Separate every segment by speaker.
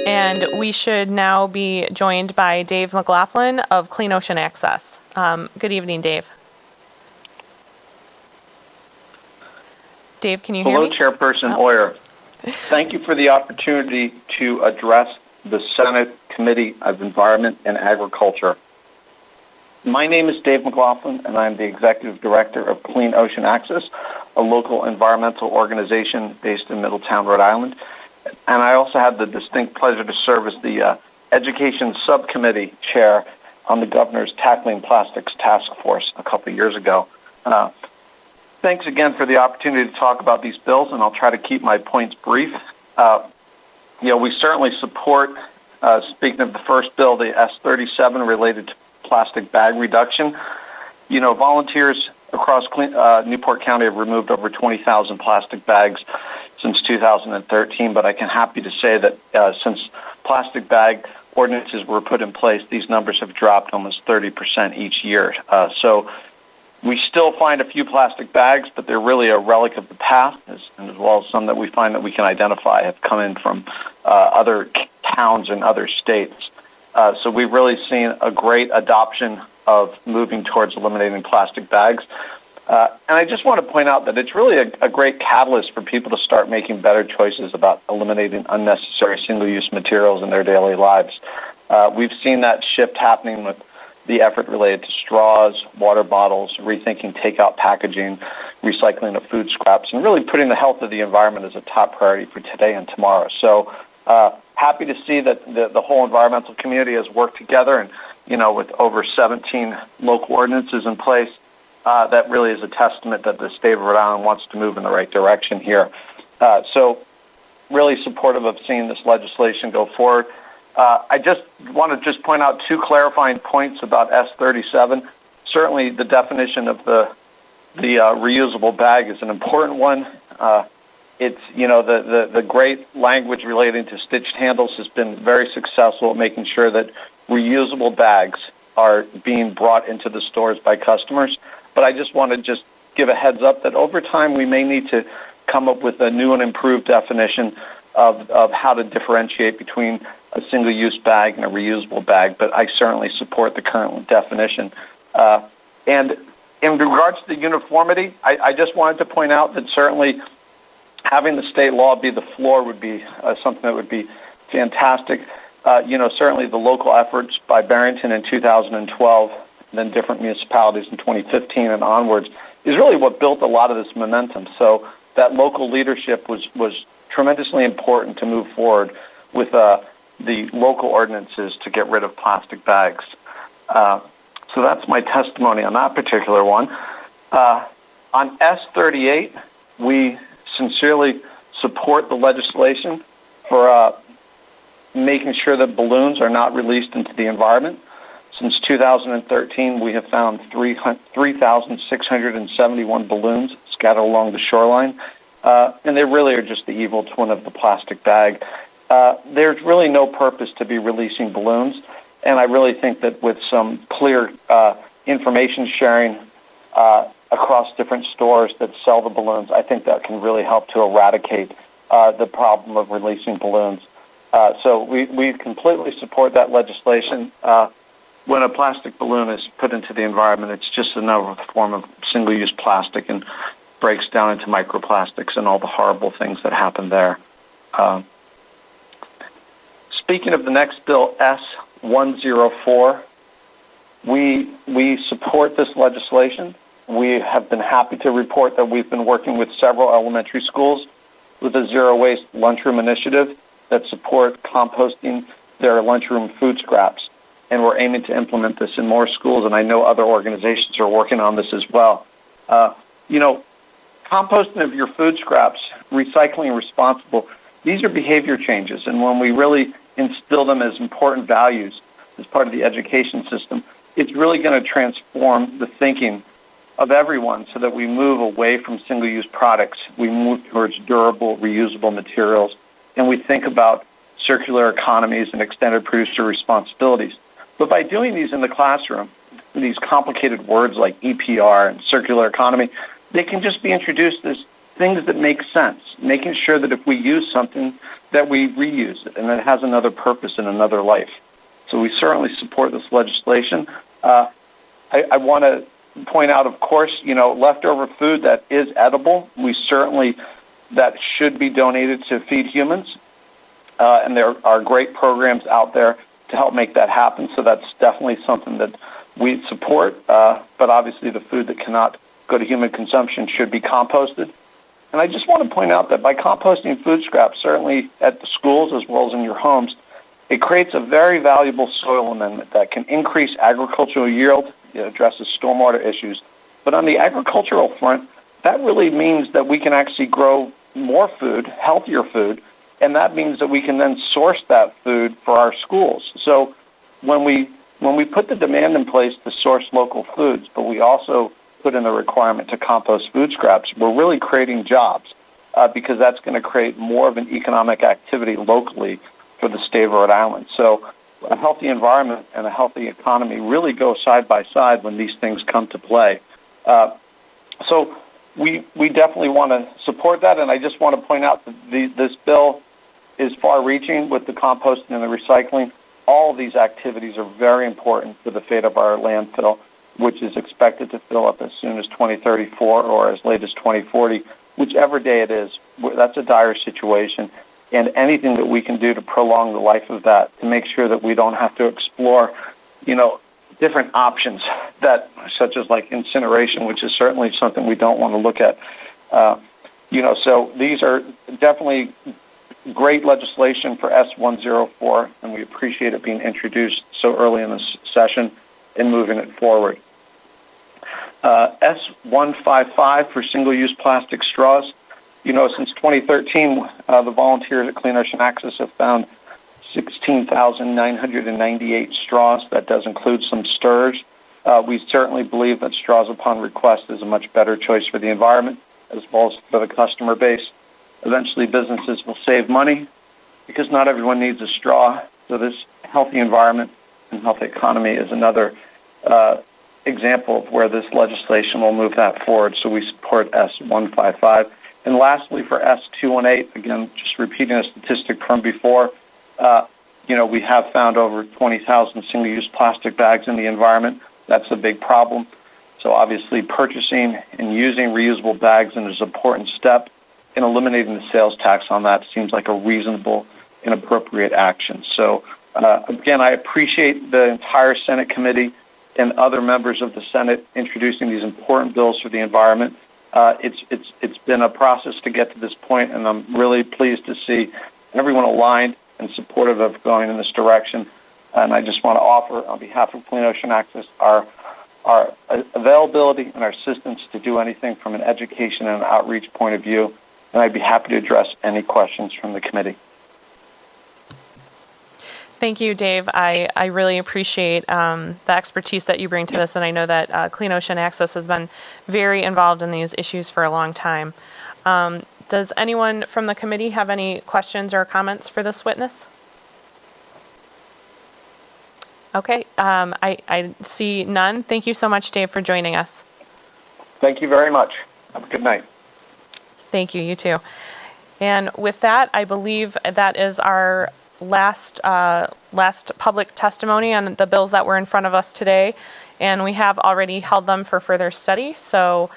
Speaker 1: And we should now be joined by Dave McLaughlin of Clean Ocean Access. Good evening, Dave. Dave, can you hear me?
Speaker 2: Hello, Chairperson Hoyer. Thank you for the opportunity to address the Senate Committee of Environment and Agriculture. My name is Dave McLaughlin, and I'm the Executive Director of Clean Ocean Access, a local environmental organization based in Middletown, Rhode Island. And I also have the distinct pleasure to serve as the Education Subcommittee Chair on the Governor's Tackling Plastics Task Force a couple of years ago. Thanks again for the opportunity to talk about these bills, and I'll try to keep my points brief. We certainly support, speaking of the first bill, the S37 related to plastic bag reduction. Volunteers across Newport County have removed over 20,000 plastic bags since 2013, but I can happy to say that since plastic bag ordinances were put in place, these numbers have dropped almost 30% each year. So we still find a few plastic bags, but they're really a relic of the past, as well as some that we find that we can identify have come in from other towns and other states. So we've really seen a great adoption of moving towards eliminating plastic bags. And I just want to point out that it's really a great catalyst for people to start making better choices about eliminating unnecessary single-use materials in their daily lives. We've seen that shift happening with the effort related to straws, water bottles, rethinking takeout packaging, recycling of food scraps, and really putting the health of the environment as a top priority for today and tomorrow. So happy to see that the whole environmental community has worked together, and with over 17 local ordinances in place, that really is a testament that the state of Rhode Island wants to move in the right direction here. So really supportive of seeing this legislation go forward. I just want to point out two clarifying points about S37. Certainly the definition of the reusable bag is an important one. It's, the great language relating to stitched handles has been very successful at making sure that reusable bags are being brought into the stores by customers. But I just want to give a heads up that over time we may need to come up with a new and improved definition of how to differentiate between a single-use bag and a reusable bag. But I certainly support the current definition. And in regards to the uniformity, I just wanted to point out that certainly having the state law be the floor would be something that would be fantastic. Certainly the local efforts by Barrington in 2012, and then different municipalities in 2015 and onwards, is really what built a lot of this momentum. So that local leadership was tremendously important to move forward with the local ordinances to get rid of plastic bags. So that's my testimony on that particular one. On S38, we sincerely support the legislation for making sure that balloons are not released into the environment. Since 2013, we have found 3,671 balloons scattered along the shoreline, and they really are just the evil twin of the plastic bag. There's really no purpose to be releasing balloons, and I really think that with some clear information sharing across different stores that sell the balloons, I think that can really help to eradicate the problem of releasing balloons. So we completely support that legislation. When a plastic balloon is put into the environment, it's just another form of single-use plastic and breaks down into microplastics and all the horrible things that happen there. Speaking of the next bill, S104, we support this legislation. We have been happy to report that we've been working with several elementary schools with a zero-waste lunchroom initiative that support composting their lunchroom food scraps. And we're aiming to implement this in more schools, and I know other organizations are working on this as well. Composting of your food scraps, recycling responsible, these are behavior changes, and when we really instill them as important values as part of the education system, it's really going to transform the thinking of everyone so that we move away from single-use products. We move towards durable, reusable materials, and we think about circular economies and extended producer responsibilities. But by doing these in the classroom, these complicated words like EPR and circular economy, they can just be introduced as things that make sense, making sure that if we use something, that we reuse it and that it has another purpose in another life. So we certainly support this legislation. I want to point out, of course, leftover food that is edible, that should be donated to Feed Humans. And there are great programs out there to help make that happen. So that's definitely something that we support. But obviously the food that cannot go to human consumption should be composted. And I just want to point out that by composting food scraps, certainly at the schools as well as in your homes, it creates a very valuable soil amendment that can increase agricultural yield. It addresses stormwater issues. But on the agricultural front, that really means that we can actually grow more food, healthier food, and that means that we can then source that food for our schools. So when we put the demand in place to source local foods, but we also put in the requirement to compost food scraps, we're really creating jobs because that's going to create more of an economic activity locally for the state of Rhode Island. So a healthy environment and a healthy economy really go side by side when these things come to play. So we definitely want to support that, and I just want to point out that this bill is far-reaching with the composting and the recycling. All of these activities are very important for the fate of our landfill, which is expected to fill up as soon as 2034 or as late as 2040, whichever day it is. That's a dire situation, and anything that we can do to prolong the life of that, to make sure that we don't have to explore, different options such as like incineration, which is certainly something we don't want to look at. So these are definitely great legislation for S104, and we appreciate it being introduced so early in this session and moving it forward. S155 for single-use plastic straws. Since 2013, the volunteers at Clean Ocean Access have found 16,998 straws. That does include some stirs. We certainly believe that straws upon request is a much better choice for the environment as well as for the customer base. Eventually, businesses will save money because not everyone needs a straw. So this healthy environment and healthy economy is another example of where this legislation will move that forward. So we support S155. And lastly, for S218, again, just repeating a statistic from before, we have found over 20,000 single-use plastic bags in the environment. That's a big problem. So obviously, purchasing and using reusable bags is an important step. And eliminating the sales tax on that seems like a reasonable and appropriate action. So, again, I appreciate the entire Senate committee and other members of the Senate introducing these important bills for the environment. It's been a process to get to this point, and I'm really pleased to see everyone aligned and supportive of going in this direction. And I just want to offer, on behalf of Clean Ocean Access, our availability and our assistance to do anything from an education and outreach point of view. And I'd be happy to address any questions from the committee.
Speaker 1: Thank you, Dave. I really appreciate the expertise that you bring to this, and I know that Clean Ocean Access has been very involved in these issues for a long time. Does anyone from the committee have any questions or comments for this witness? Okay, I see none. Thank you so much, Dave, for joining us.
Speaker 2: Thank you very much. Have a good night.
Speaker 1: Thank you, you too. And with that, I believe that is our last public testimony on the bills that were in front of us today. And we have already held them for further study. So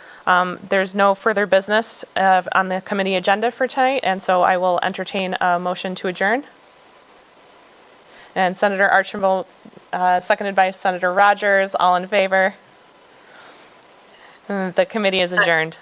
Speaker 1: there's no further business on the committee agenda for tonight. And so I will entertain a motion to adjourn. And Senator Archambault, seconded by Senator Rogers, all in favor. The committee is adjourned.